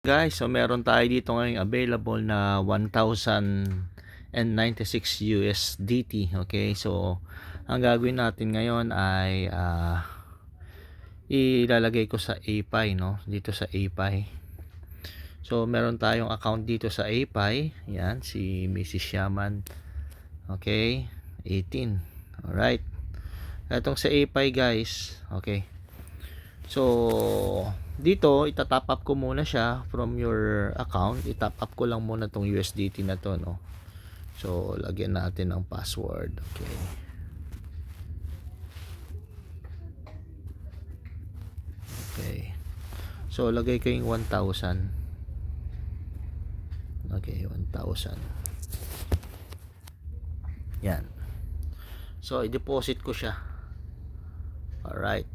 guys, so meron tayo dito ngayon available na 1,096 USDT. Okay, so ang gagawin natin ngayon ay ilalagay ko sa API, no? Dito sa API. So meron tayong account dito sa API. Yan, si Mrs. Yaman. Okay, 18. Alright. Itong sa API guys. Okay. So dito itatap up ko muna siya from your account. Itap up ko lang muna tong USDT na to, no. So lagyan natin ng password. Okay. Okay. So lagay ko yung 1,000. Okay, 1,000. Yan. So i-deposit ko siya. Alright.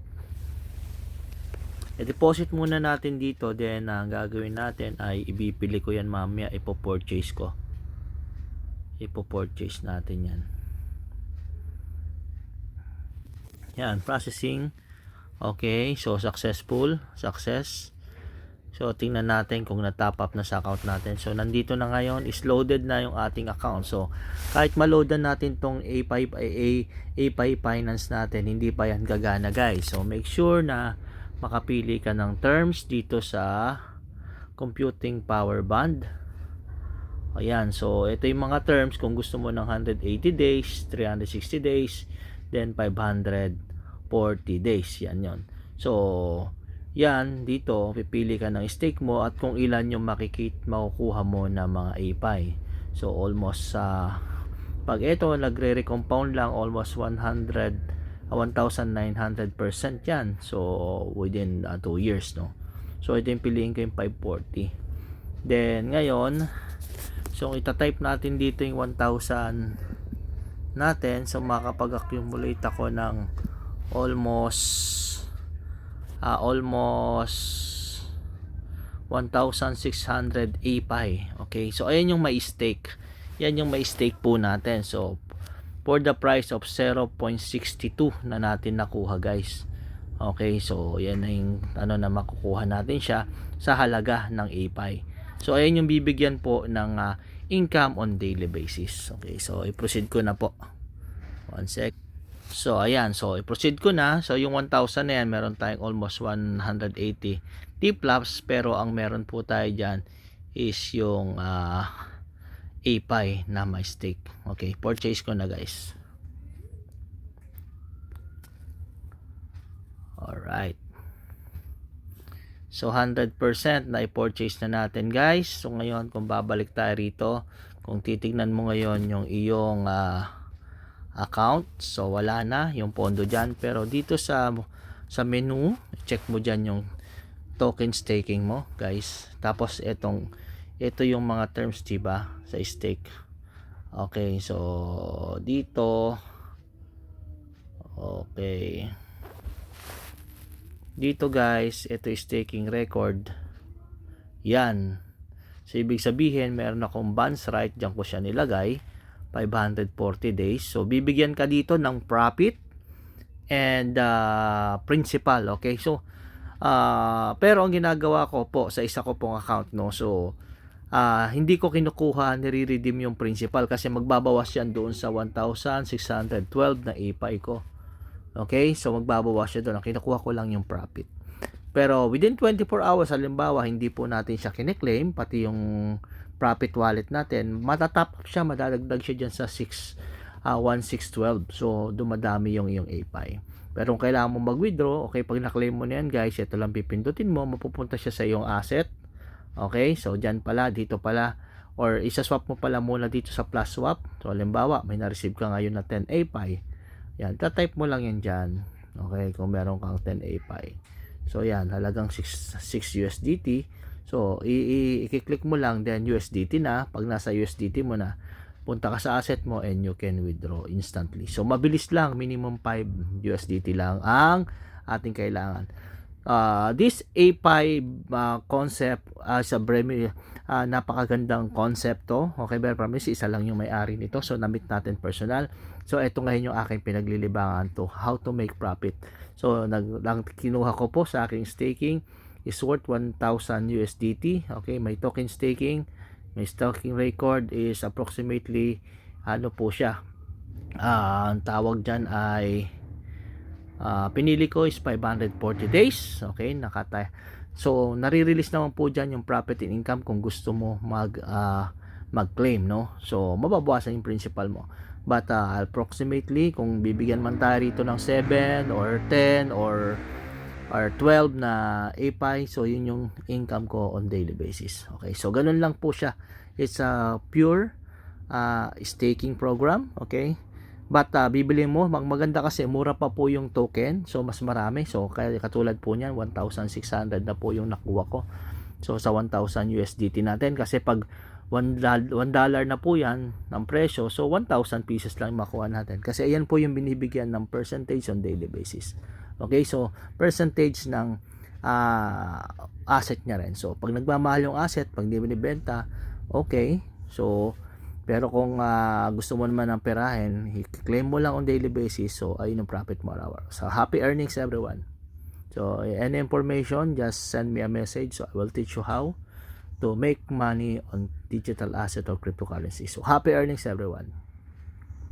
I-deposit muna natin dito, then ang gagawin natin ay ibibili ko yan mamaya, ipo-purchase ko. Ipo-purchase natin yan. Yan, processing. Okay, so successful. Success. So tingnan natin kung na-top up na sa account natin. So nandito na ngayon, is loaded na yung ating account. So kahit ma-loadan natin tong API Finance natin, hindi pa yan gagana guys. So make sure na makapili ka ng terms dito sa computing power band. Ayan, so ito yung mga terms kung gusto mo ng 180 days, 360 days, then 540 days. Yan yon. So yan, dito pipili ka ng stake mo at kung ilan yung makukuha mo na mga API. So almost pag ito nagre-recompound lang, almost 1,900% yan. So within 2 years, no. So ito yung piliin ko, yung 540. Then ngayon, so ita-type natin dito yung 1,000 natin. So makapag-accumulate ako ng almost 1,600 API. Okay, so ayan yung may stake. Yan yung may stake po natin. So for the price of 0.62 na natin nakuha guys. Okay, so yan na yung na makukuha natin siya sa halaga ng API. So ayan yung bibigyan po ng income on daily basis. Okay, so i-proceed ko na po. 1 sec. So ayan, so i-proceed ko na. So yung 1,000 na yan, meron tayong almost 180 T-Flaps, pero ang meron po tayo dyan is yung API na may stake. Okay, purchase ko na guys. Alright. So 100% na i-purchase na natin guys. So ngayon kung babalik tayo rito, kung titignan mo ngayon yung iyong account, so wala na yung pondo dyan, pero dito sa menu, check mo dyan yung token staking mo guys. Tapos ito yung mga terms, diba, sa stake. Okay, so dito, okay, dito guys, ito yung staking record. Yan, so ibig sabihin meron akong bonds right, dyan ko siya nilagay, 540 days. So bibigyan ka dito ng profit and principal. Okay, so pero ang ginagawa ko po sa isa ko pong account, no, so hindi ko kinukuha, nire-redeem yung principal kasi magbabawas yan doon sa 1,612 na API ko. Okay, so magbabawas siya doon. Ang kinukuha ko lang yung profit. Pero within 24 hours, halimbawa, hindi po natin siya kine-claim, pati yung profit wallet natin, matatap up siya, madadagdag siya dyan sa 1612. So dumadami yung API. Pero kung kailangan mo mag-withdraw, okay, pag na-claim mo na yan guys, ito lang pipindutin mo, mapupunta siya sa iyong asset. Okay, so dyan pala, dito pala, or isa-swap mo pala muna dito sa plus swap. So halimbawa, may na-receive ka ngayon na 10 API. Yan, tatype mo lang yan dyan. Okay, kung meron kang 10 API. So yan, halagang 6 USDT. So i-click mo lang, then USDT na. Pag nasa USDT mo na, punta ka sa asset mo and you can withdraw instantly. So mabilis lang, minimum 5 USDT lang ang ating kailangan. This API concept sa napakagandang concept to. Okay, pero promise isa lang yung may-ari nito. So na-meet natin personal. So ito ngayon yung aking pinaglilibangan to how to make profit. So kinuha ko po sa aking staking is worth 1,000 USDT. Okay, may token staking, may staking record is approximately ano po siya, ang tawag dyan ay pinili ko is 540 days. Okay, so nare-release naman po dyan yung profit and income kung gusto mo mag-claim, no? So mababawasan yung principal mo, but approximately kung bibigyan man tayo rito ng 7 or 10 or 12 na API, so yun yung income ko on daily basis. Okay, so ganun lang po siya. It's a pure staking program. Okay, but bibili mo, maganda kasi mura pa po yung token, so mas marami. So kaya katulad po niyan 1,600 na po yung nakuha ko. So sa 1,000 USDT natin, kasi pag $1 na po yan ng presyo, so 1,000 pieces lang makuha natin, kasi ayan po yung binibigyan ng percentage on daily basis. Okay, so percentage ng asset niya rin. So pag nagmamahal yung asset, pag di binibenta, okay. So pero kung gusto mo naman ng perahin, i-claim mo lang on daily basis, so ayun yung profit mo araw-araw. So happy earnings everyone. So any information, just send me a message, so I will teach you how to make money on digital asset or cryptocurrency. So happy earnings everyone.